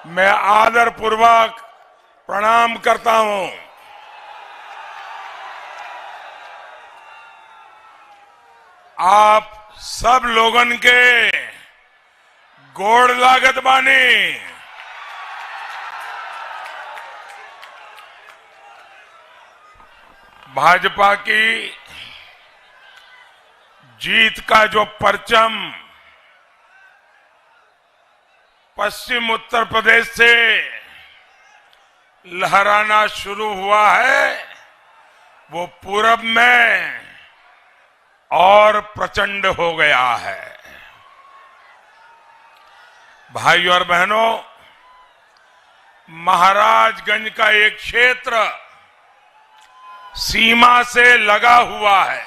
मैं आदरपूर्वक प्रणाम करता हूं। आप सब लोगन के गोड़ लागत बानी। भाजपा की जीत का जो परचम पश्चिम उत्तर प्रदेश से लहराना शुरू हुआ है, वो पूरब में और प्रचंड हो गया है। भाइयों और बहनों, महाराजगंज का एक क्षेत्र सीमा से लगा हुआ है।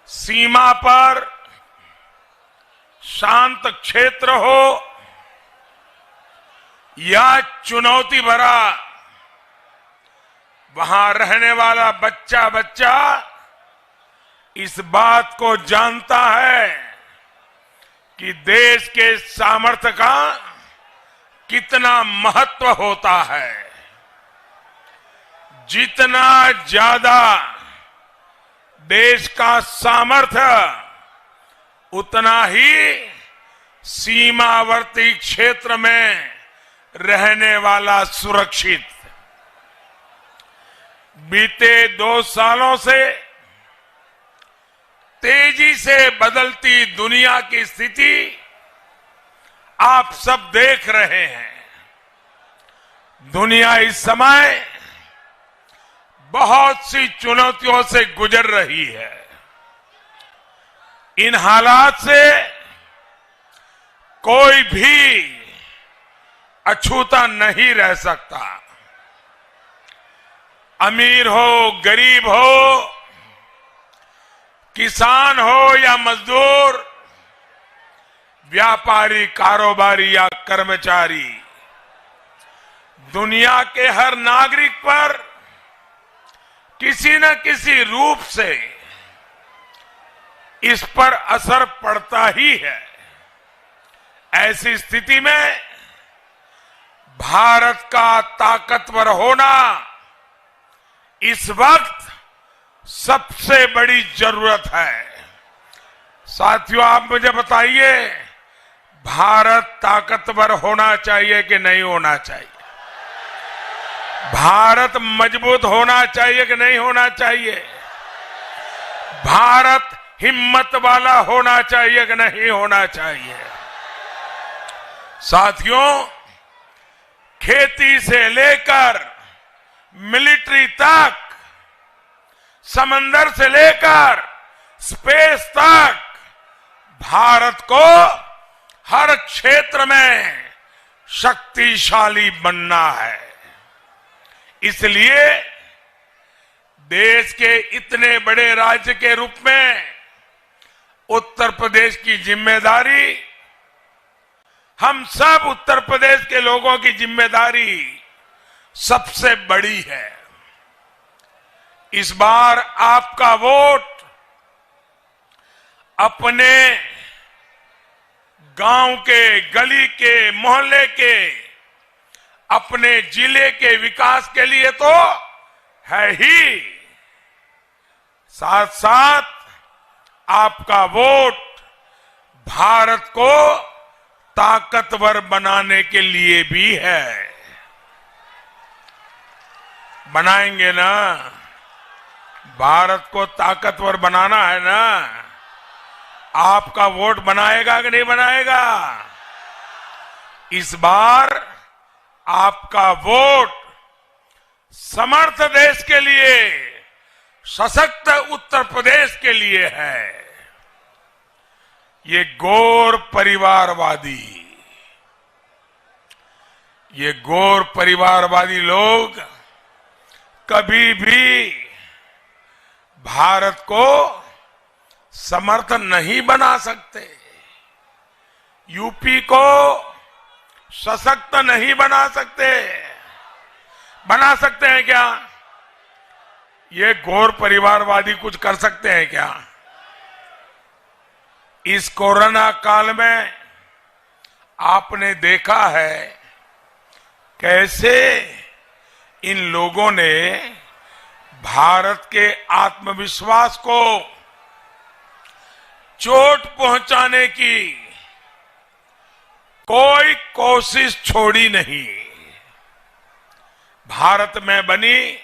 सीमा पर शांत क्षेत्र हो या चुनौती भरा, वहां रहने वाला बच्चा बच्चा इस बात को जानता है कि देश के सामर्थ्य का कितना महत्व होता है। जितना ज्यादा देश का सामर्थ्य, उतना ही सीमावर्ती क्षेत्र में रहने वाला सुरक्षित। बीते 2 सालों से तेजी से बदलती दुनिया की स्थिति आप सब देख रहे हैं। दुनिया इस समय बहुत सी चुनौतियों से गुजर रही है। इन हालात से कोई भी अछूता नहीं रह सकता। अमीर हो, गरीब हो, किसान हो या मजदूर, व्यापारी, कारोबारी या कर्मचारी, दुनिया के हर नागरिक पर किसी न किसी रूप से इस पर असर पड़ता ही है। ऐसी स्थिति में भारत का ताकतवर होना इस वक्त सबसे बड़ी जरूरत है। साथियों, आप मुझे बताइए, भारत ताकतवर होना चाहिए कि नहीं होना चाहिए? भारत मजबूत होना चाहिए कि नहीं होना चाहिए? भारत हिम्मत वाला होना चाहिए कि नहीं होना चाहिए? साथियों, खेती से लेकर मिलिट्री तक, समंदर से लेकर स्पेस तक, भारत को हर क्षेत्र में शक्तिशाली बनना है। इसलिए देश के इतने बड़े राज्य के रूप में उत्तर प्रदेश की जिम्मेदारी, हम सब उत्तर प्रदेश के लोगों की जिम्मेदारी सबसे बड़ी है। इस बार आपका वोट अपने गांव के, गली के, मोहल्ले के, अपने जिले के विकास के लिए तो है ही, साथ साथ आपका वोट भारत को ताकतवर बनाने के लिए भी है। बनाएंगे ना? भारत को ताकतवर बनाना है ना? आपका वोट बनाएगा कि नहीं बनाएगा? इस बार आपका वोट समर्थ देश के लिए, सशक्त उत्तर प्रदेश के लिए है। ये गौर परिवारवादी लोग कभी भी भारत को समर्थ नहीं बना सकते। यूपी को सशक्त नहीं बना सकते। बना सकते हैं क्या? ये गौर परिवारवादी कुछ कर सकते हैं क्या? इस कोरोना काल में आपने देखा है कैसे इन लोगों ने भारत के आत्मविश्वास को चोट पहुंचाने की कोई कोशिश छोड़ी नहीं। भारत में बनी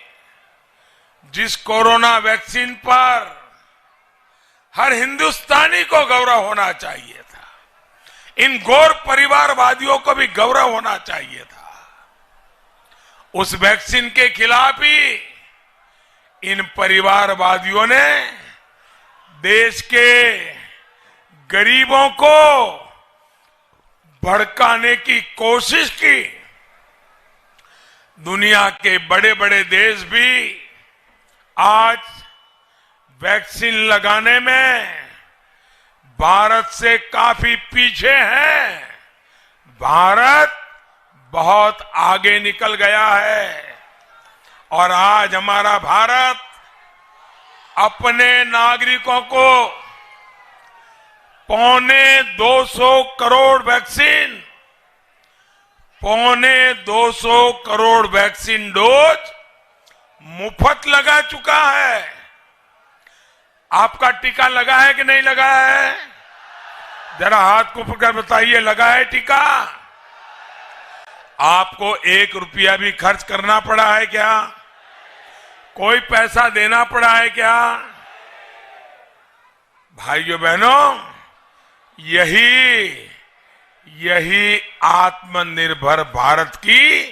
जिस कोरोना वैक्सीन पर हर हिंदुस्तानी को गौरव होना चाहिए था, इन गौर परिवारवादियों को भी गौरव होना चाहिए था। उस वैक्सीन के खिलाफ ही इन परिवारवादियों ने देश के गरीबों को भड़काने की कोशिश की। दुनिया के बड़े बड़े देश भी आज वैक्सीन लगाने में भारत से काफी पीछे हैं। भारत बहुत आगे निकल गया है और आज हमारा भारत अपने नागरिकों को 250 crore vaccine 250 crore vaccine dose मुफ्त लगा चुका है। आपका टीका लगा है कि नहीं लगा है? जरा हाथ को पकड़ बताइए, लगा है टीका? आपको 1 रुपया भी खर्च करना पड़ा है क्या? कोई पैसा देना पड़ा है क्या? भाइयों बहनों, यही आत्मनिर्भर भारत की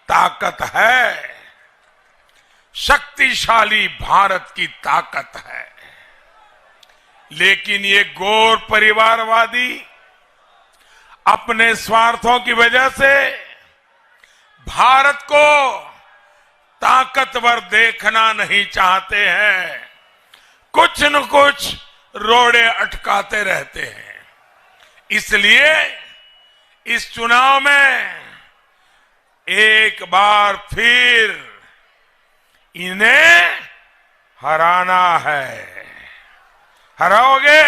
ताकत है, शक्तिशाली भारत की ताकत है। लेकिन ये गौर परिवारवादी अपने स्वार्थों की वजह से भारत को ताकतवर देखना नहीं चाहते हैं, कुछ न कुछ रोड़े अटकाते रहते हैं। इसलिए इस चुनाव में एक बार फिर इन्हें हराना है। हराओगे?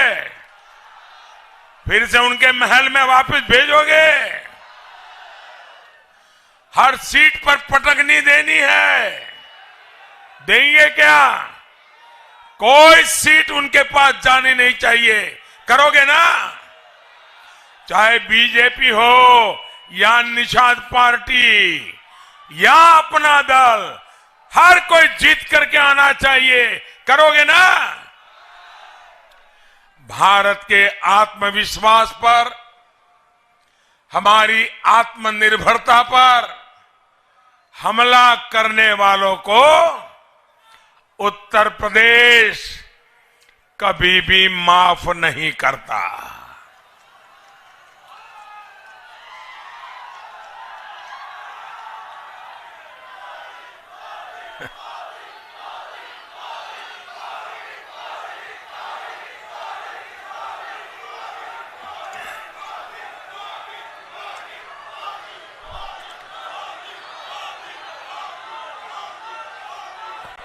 फिर से उनके महल में वापस भेजोगे? हर सीट पर पटकनी देनी है? देंगे क्या? कोई सीट उनके पास जानी नहीं चाहिए। करोगे ना? चाहे बीजेपी हो या निषाद पार्टी या अपना दल, हर कोई जीत करके आना चाहिए। करोगे ना? भारत के आत्मविश्वास पर, हमारी आत्मनिर्भरता पर हमला करने वालों को उत्तर प्रदेश कभी भी माफ नहीं करता।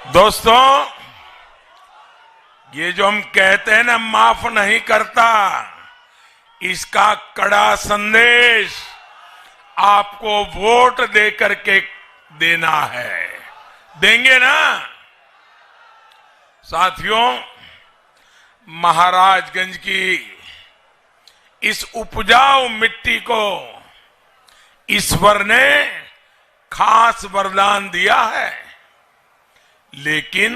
दोस्तों, ये जो हम कहते हैं ना माफ नहीं करता, इसका कड़ा संदेश आपको वोट दे करके देना है। देंगे ना? साथियों, महाराजगंज की इस उपजाऊ मिट्टी को ईश्वर ने खास वरदान दिया है, लेकिन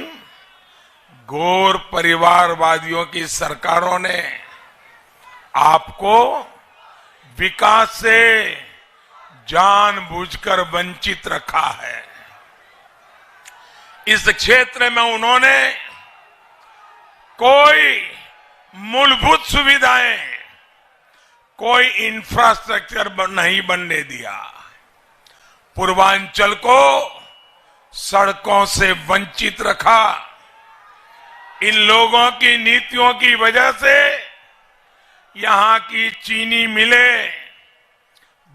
गौर परिवारवादियों की सरकारों ने आपको विकास से जानबूझकर वंचित रखा है। इस क्षेत्र में उन्होंने कोई मूलभूत सुविधाएं, कोई इंफ्रास्ट्रक्चर नहीं बनने दिया। पूर्वांचल को सड़कों से वंचित रखा। इन लोगों की नीतियों की वजह से यहां की चीनी मिलें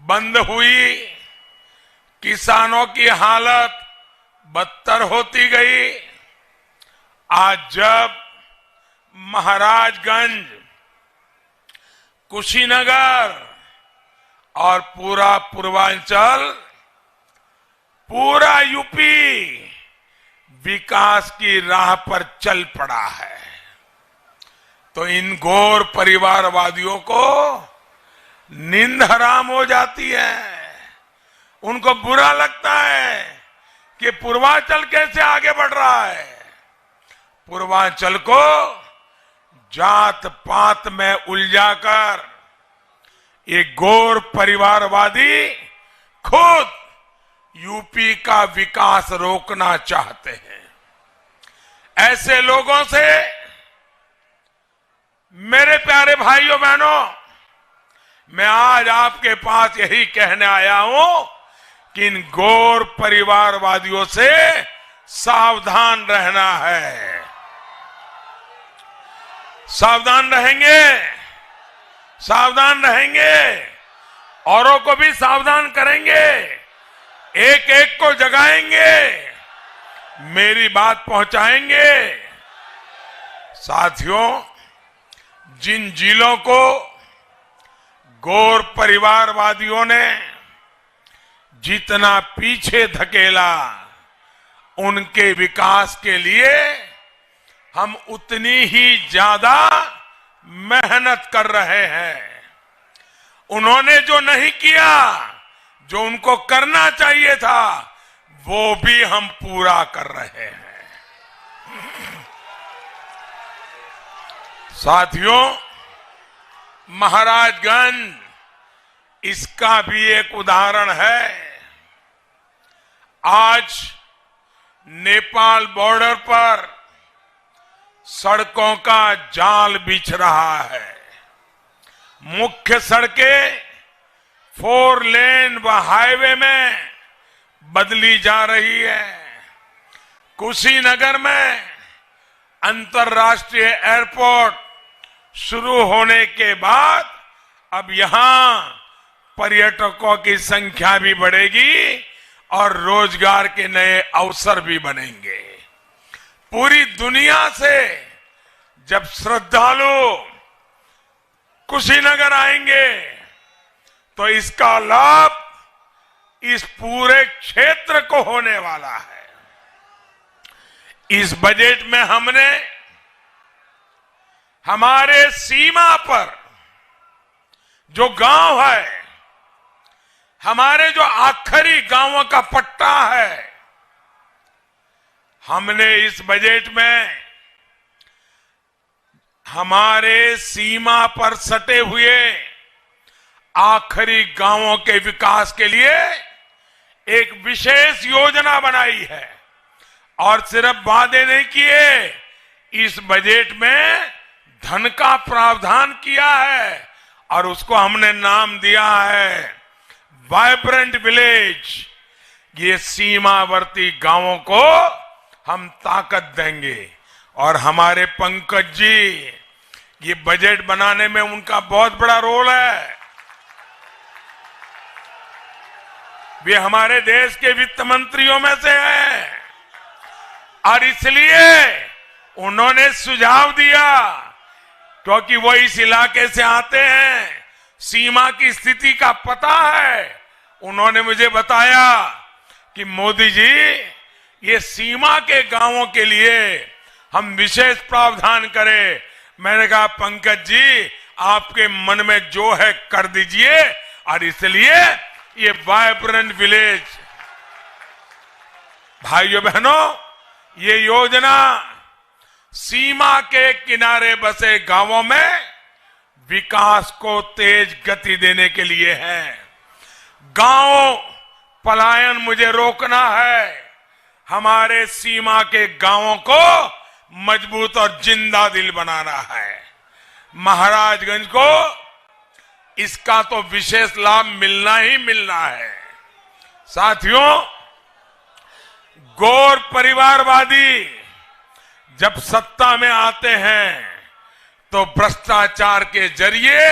बंद हुई, किसानों की हालत बदतर होती गई। आज जब महाराजगंज, कुशीनगर और पूरा पूर्वांचल, पूरा यूपी विकास की राह पर चल पड़ा है। तो इन घोर परिवारवादियों को नींद हराम हो जाती है। उनको बुरा लगता है कि पूर्वांचल कैसे आगे बढ़ रहा है। पूर्वांचल को जात पात में उलझाकर ये घोर परिवारवादी खुद यूपी का विकास रोकना चाहते हैं। ऐसे लोगों से मेरे प्यारे भाइयों बहनों, मैं आज आपके पास यही कहने आया हूं कि इन घोर परिवारवादियों से सावधान रहना है। सावधान रहेंगे, सावधान रहेंगे, औरों को भी सावधान करेंगे, एक एक को जगाएंगे, मेरी बात पहुंचाएंगे। साथियों, जिन जिलों को घोर परिवारवादियों ने जितना पीछे धकेला, उनके विकास के लिए हम उतनी ही ज्यादा मेहनत कर रहे हैं। उन्होंने जो नहीं किया, जो उनको करना चाहिए था, वो भी हम पूरा कर रहे हैं। साथियों, महाराजगंज इसका भी एक उदाहरण है। आज नेपाल बॉर्डर पर सड़कों का जाल बिछ रहा है। मुख्य सड़कें 4 लेन व हाईवे में बदली जा रही है। कुशीनगर में अंतर्राष्ट्रीय एयरपोर्ट शुरू होने के बाद अब यहां पर्यटकों की संख्या भी बढ़ेगी और रोजगार के नए अवसर भी बनेंगे। पूरी दुनिया से जब श्रद्धालु कुशीनगर आएंगे तो इसका लाभ इस पूरे क्षेत्र को होने वाला है। इस बजट में हमने हमारे सीमा पर जो गांव है, हमारे जो आखिरी गांवों का पट्टा है, हमने इस बजट में हमारे सीमा पर सटे हुए आखिरी गांवों के विकास के लिए एक विशेष योजना बनाई है। और सिर्फ वादे नहीं किए, इस बजट में धन का प्रावधान किया है और उसको हमने नाम दिया है वाइब्रेंट विलेज। ये सीमावर्ती गांवों को हम ताकत देंगे। और हमारे पंकज जी, ये बजट बनाने में उनका बहुत बड़ा रोल है। वे हमारे देश के वित्त मंत्रियों में से हैं और इसलिए उन्होंने सुझाव दिया, क्योंकि वो इस इलाके से आते हैं, सीमा की स्थिति का पता है। उन्होंने मुझे बताया कि मोदी जी, ये सीमा के गांवों के लिए हम विशेष प्रावधान करें। मैंने कहा पंकज जी, आपके मन में जो है कर दीजिए। और इसलिए ये वाइब्रेंट विलेज, भाइयों बहनों, ये योजना सीमा के किनारे बसे गांवों में विकास को तेज गति देने के लिए है। गांव पलायन मुझे रोकना है। हमारे सीमा के गांवों को मजबूत और जिंदा दिल बनाना है। महाराजगंज को इसका तो विशेष लाभ मिलना ही मिलना है। साथियों, घोर परिवारवादी जब सत्ता में आते हैं तो भ्रष्टाचार के जरिए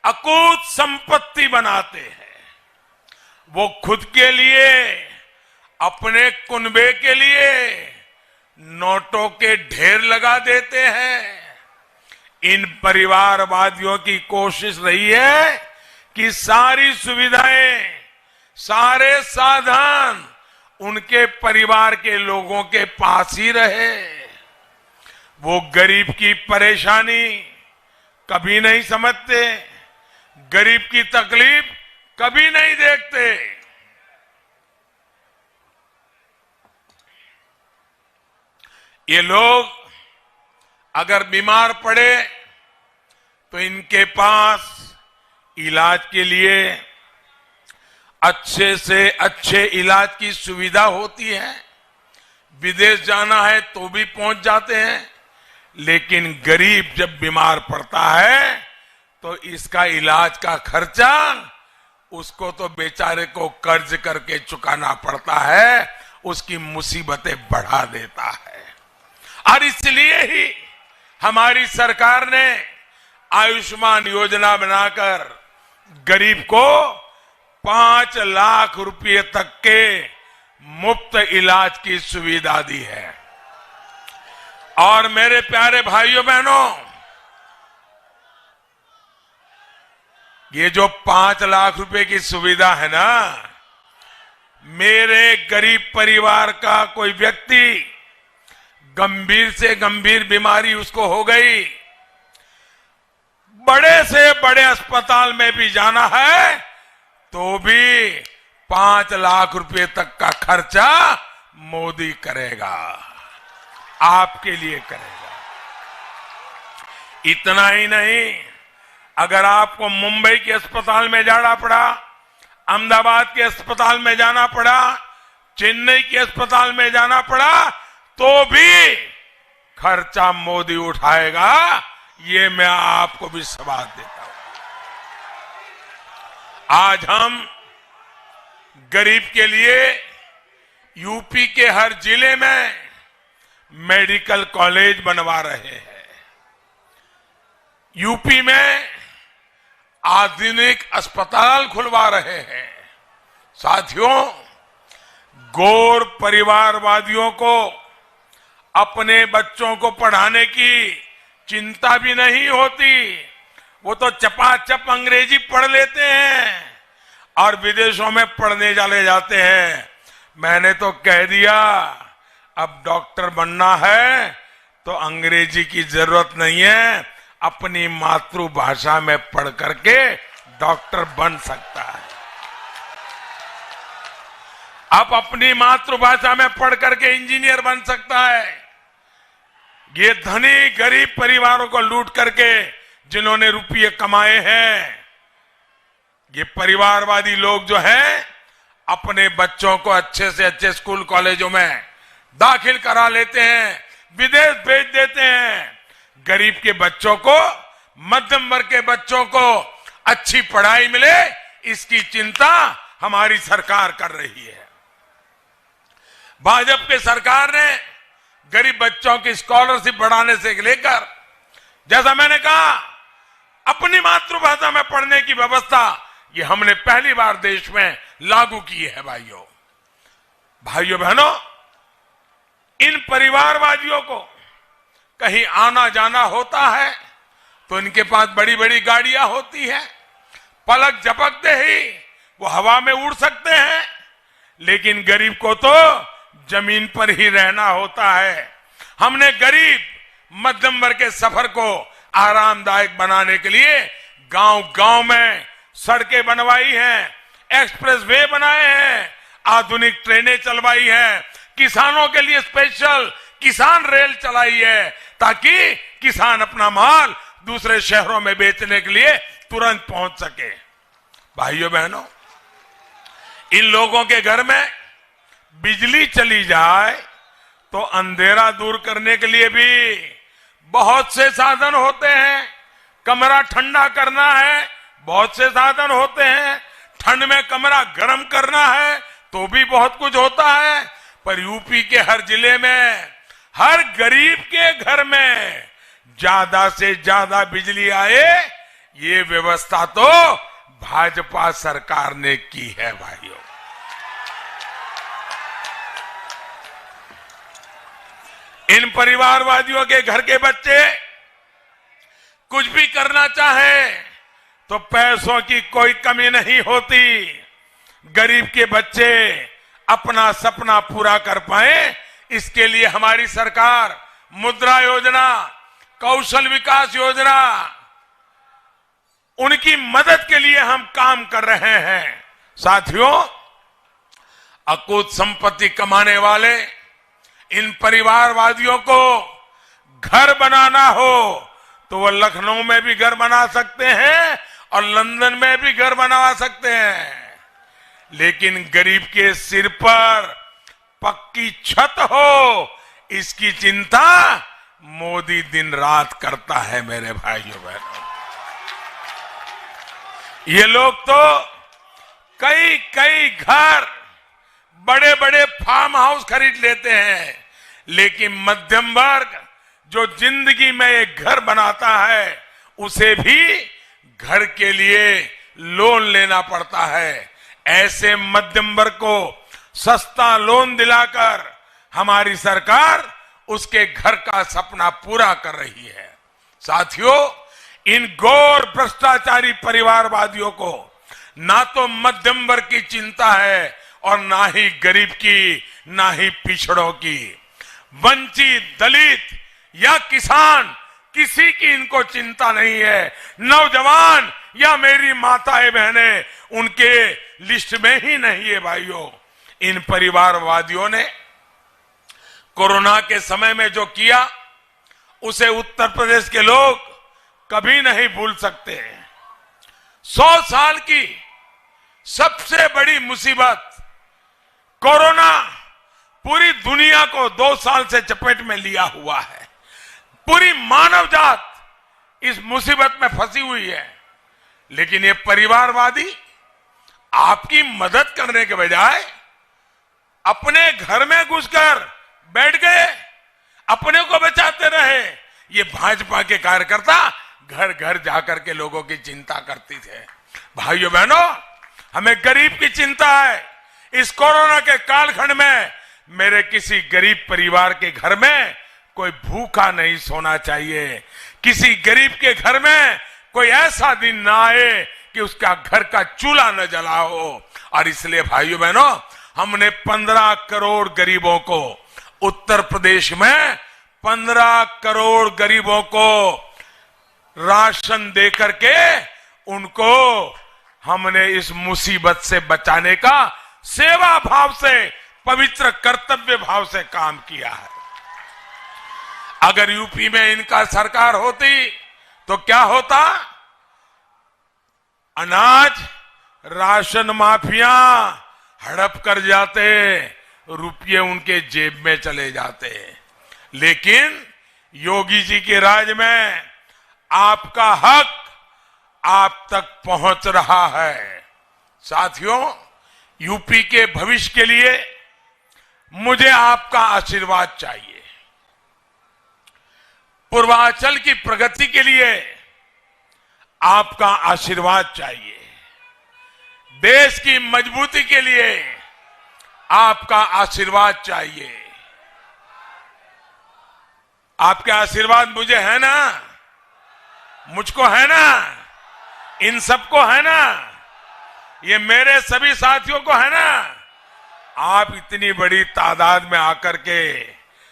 अकूत संपत्ति बनाते हैं। वो खुद के लिए, अपने कुनबे के लिए नोटों के ढेर लगा देते हैं। इन परिवारवादियों की कोशिश रही है कि सारी सुविधाएं, सारे साधन उनके परिवार के लोगों के पास ही रहे। वो गरीब की परेशानी कभी नहीं समझते, गरीब की तकलीफ कभी नहीं देखते। ये लोग अगर बीमार पड़े तो इनके पास इलाज के लिए अच्छे से अच्छे इलाज की सुविधा होती है। विदेश जाना है तो भी पहुंच जाते हैं, लेकिन गरीब जब बीमार पड़ता है तो इसका इलाज का खर्चा उसको तो बेचारे को कर्ज करके चुकाना पड़ता है, उसकी मुसीबतें बढ़ा देता है। और इसलिए ही हमारी सरकार ने आयुष्मान योजना बनाकर गरीब को 5 लाख रुपए तक के मुफ्त इलाज की सुविधा दी है। और मेरे प्यारे भाइयों बहनों, ये जो 5 लाख रुपए की सुविधा है ना, मेरे गरीब परिवार का कोई व्यक्ति गंभीर से गंभीर बीमारी उसको हो गई, बड़े से बड़े अस्पताल में भी जाना है तो भी 5 लाख रुपए तक का खर्चा मोदी करेगा, आपके लिए करेगा। इतना ही नहीं, अगर आपको मुंबई के अस्पताल में जाना पड़ा, अहमदाबाद के अस्पताल में जाना पड़ा, चेन्नई के अस्पताल में जाना पड़ा, तो भी खर्चा मोदी उठाएगा। ये मैं आपको विश्वास देता हूं। आज हम गरीब के लिए यूपी के हर जिले में मेडिकल कॉलेज बनवा रहे हैं। यूपी में आधुनिक अस्पताल खुलवा रहे हैं। साथियों, गौर परिवारवादियों को अपने बच्चों को पढ़ाने की चिंता भी नहीं होती। वो तो चपाचप अंग्रेजी पढ़ लेते हैं और विदेशों में पढ़ने चले जाते हैं। मैंने तो कह दिया, अब डॉक्टर बनना है तो अंग्रेजी की जरूरत नहीं है, अपनी मातृभाषा में पढ़ करके डॉक्टर बन सकता है। अब अपनी मातृभाषा में पढ़ करके इंजीनियर बन सकता है। ये धनी गरीब परिवारों को लूट करके जिन्होंने रुपये कमाए हैं, ये परिवारवादी लोग जो हैं, अपने बच्चों को अच्छे से अच्छे स्कूल कॉलेजों में दाखिल करा लेते हैं, विदेश भेज देते हैं। गरीब के बच्चों को, मध्यम वर्ग के बच्चों को अच्छी पढ़ाई मिले, इसकी चिंता हमारी सरकार कर रही है। भाजपा की सरकार ने गरीब बच्चों की स्कॉलरशिप बढ़ाने से लेकर, जैसा मैंने कहा, अपनी मातृभाषा में पढ़ने की व्यवस्था ये हमने पहली बार देश में लागू की है। भाइयों बहनों, इन परिवारवादियों को कहीं आना जाना होता है तो इनके पास बड़ी बड़ी गाड़ियां होती है, पलक झपकते ही वो हवा में उड़ सकते हैं, लेकिन गरीब को तो जमीन पर ही रहना होता है। हमने गरीब मध्यम वर्ग के सफर को आरामदायक बनाने के लिए गांव-गांव में सड़कें बनवाई हैं, एक्सप्रेस वे बनाए हैं, आधुनिक ट्रेनें चलवाई हैं, किसानों के लिए स्पेशल किसान रेल चलाई है, ताकि किसान अपना माल दूसरे शहरों में बेचने के लिए तुरंत पहुंच सके। भाइयों बहनों, इन लोगों के घर में बिजली चली जाए तो अंधेरा दूर करने के लिए भी बहुत से साधन होते हैं। कमरा ठंडा करना है, बहुत से साधन होते हैं। ठंड में कमरा गर्म करना है तो भी बहुत कुछ होता है। पर यूपी के हर जिले में, हर गरीब के घर में ज्यादा से ज्यादा बिजली आए, ये व्यवस्था तो भाजपा सरकार ने की है। भाइयों, इन परिवारवादियों के घर के बच्चे कुछ भी करना चाहे तो पैसों की कोई कमी नहीं होती। गरीब के बच्चे अपना सपना पूरा कर पाए, इसके लिए हमारी सरकार मुद्रा योजना, कौशल विकास योजना, उनकी मदद के लिए हम काम कर रहे हैं। साथियों, अकूत संपत्ति कमाने वाले इन परिवारवादियों को घर बनाना हो तो वो लखनऊ में भी घर बना सकते हैं और लंदन में भी घर बनवा सकते हैं, लेकिन गरीब के सिर पर पक्की छत हो, इसकी चिंता मोदी दिन रात करता है। मेरे भाइयों बहनों, ये लोग तो कई कई घर, बड़े बड़े फार्म हाउस खरीद लेते हैं, लेकिन मध्यम वर्ग जो जिंदगी में एक घर बनाता है उसे भी घर के लिए लोन लेना पड़ता है। ऐसे मध्यम वर्ग को सस्ता लोन दिलाकर हमारी सरकार उसके घर का सपना पूरा कर रही है। साथियों, इन घोर भ्रष्टाचारी परिवारवादियों को ना तो मध्यम वर्ग की चिंता है और ना ही गरीब की, ना ही पिछड़ों की। वंचित, दलित या किसान, किसी की इनको चिंता नहीं है। नौजवान या मेरी माताएं बहनें उनके लिस्ट में ही नहीं है। भाइयों, इन परिवारवादियों ने कोरोना के समय में जो किया उसे उत्तर प्रदेश के लोग कभी नहीं भूल सकते। 100 साल की सबसे बड़ी मुसीबत कोरोना पूरी दुनिया को 2 साल से चपेट में लिया हुआ है। पूरी मानव जात इस मुसीबत में फंसी हुई है, लेकिन ये परिवारवादी आपकी मदद करने के बजाय अपने घर में घुसकर बैठ गए, अपने को बचाते रहे। ये भाजपा के कार्यकर्ता घर घर जाकर के लोगों की चिंता करती थे। भाइयों बहनों, हमें गरीब की चिंता है। इस कोरोना के कालखंड में मेरे किसी गरीब परिवार के घर में कोई भूखा नहीं सोना चाहिए। किसी गरीब के घर में कोई ऐसा दिन ना आए कि उसका घर का चूल्हा न जला हो। और इसलिए भाइयों बहनों, हमने 15 करोड़ गरीबों को उत्तर प्रदेश में 15 करोड़ गरीबों को राशन दे करके उनको हमने इस मुसीबत से बचाने का सेवा भाव से, पवित्र कर्तव्य भाव से काम किया है। अगर यूपी में इनका सरकार होती तो क्या होता? अनाज राशन माफिया हड़प कर जाते, रुपये उनके जेब में चले जाते। लेकिन योगी जी के राज में आपका हक आप तक पहुंच रहा है। साथियों, यूपी के भविष्य के लिए मुझे आपका आशीर्वाद चाहिए। पूर्वांचल की प्रगति के लिए आपका आशीर्वाद चाहिए। देश की मजबूती के लिए आपका आशीर्वाद चाहिए। आपके आशीर्वाद मुझे है ना, मुझको है ना, इन सबको है ना, ये मेरे सभी साथियों को है ना। आप इतनी बड़ी तादाद में आकर के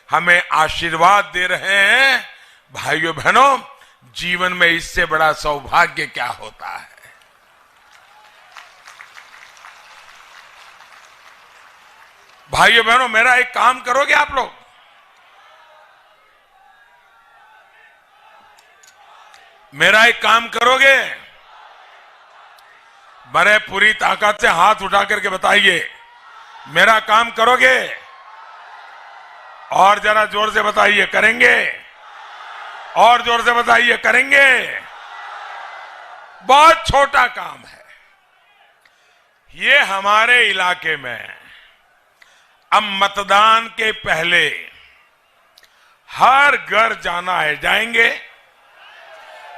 हमें आशीर्वाद दे रहे हैं। भाइयों बहनों, जीवन में इससे बड़ा सौभाग्य क्या होता है। भाइयों बहनों, मेरा एक काम करोगे आप लोग? मेरा एक काम करोगे? बड़े पूरी ताकत से हाथ उठा करके बताइए, मेरा काम करोगे? और जरा जोर से बताइए, करेंगे? और जोर से बताइए, करेंगे? बहुत छोटा काम है ये। हमारे इलाके में अब मतदान के पहले हर घर जाना है। जाएंगे?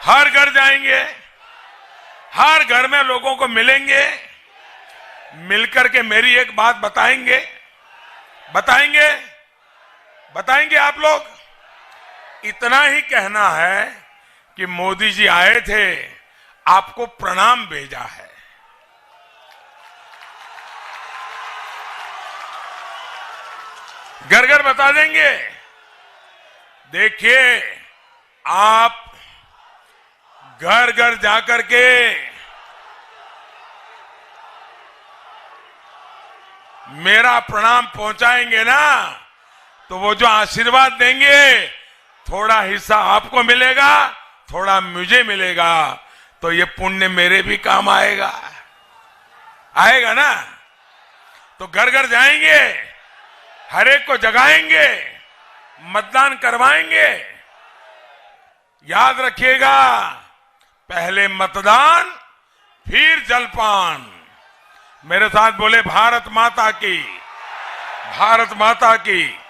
हर घर जाएंगे, हर घर में लोगों को मिलेंगे, मिलकर के मेरी एक बात बताएंगे। बताएंगे? बताएंगे आप लोग? इतना ही कहना है कि मोदी जी आए थे, आपको प्रणाम भेजा है। घर घर बता देंगे। देखिए, आप घर घर जाकर के मेरा प्रणाम पहुंचाएंगे ना, तो वो जो आशीर्वाद देंगे, थोड़ा हिस्सा आपको मिलेगा, थोड़ा मुझे मिलेगा, तो ये पुण्य मेरे भी काम आएगा। आएगा ना? तो घर घर जाएंगे, हर एक को जगाएंगे, मतदान करवाएंगे। याद रखिएगा, पहले मतदान फिर जलपान। मेरे साथ बोले, भारत माता की, भारत माता की।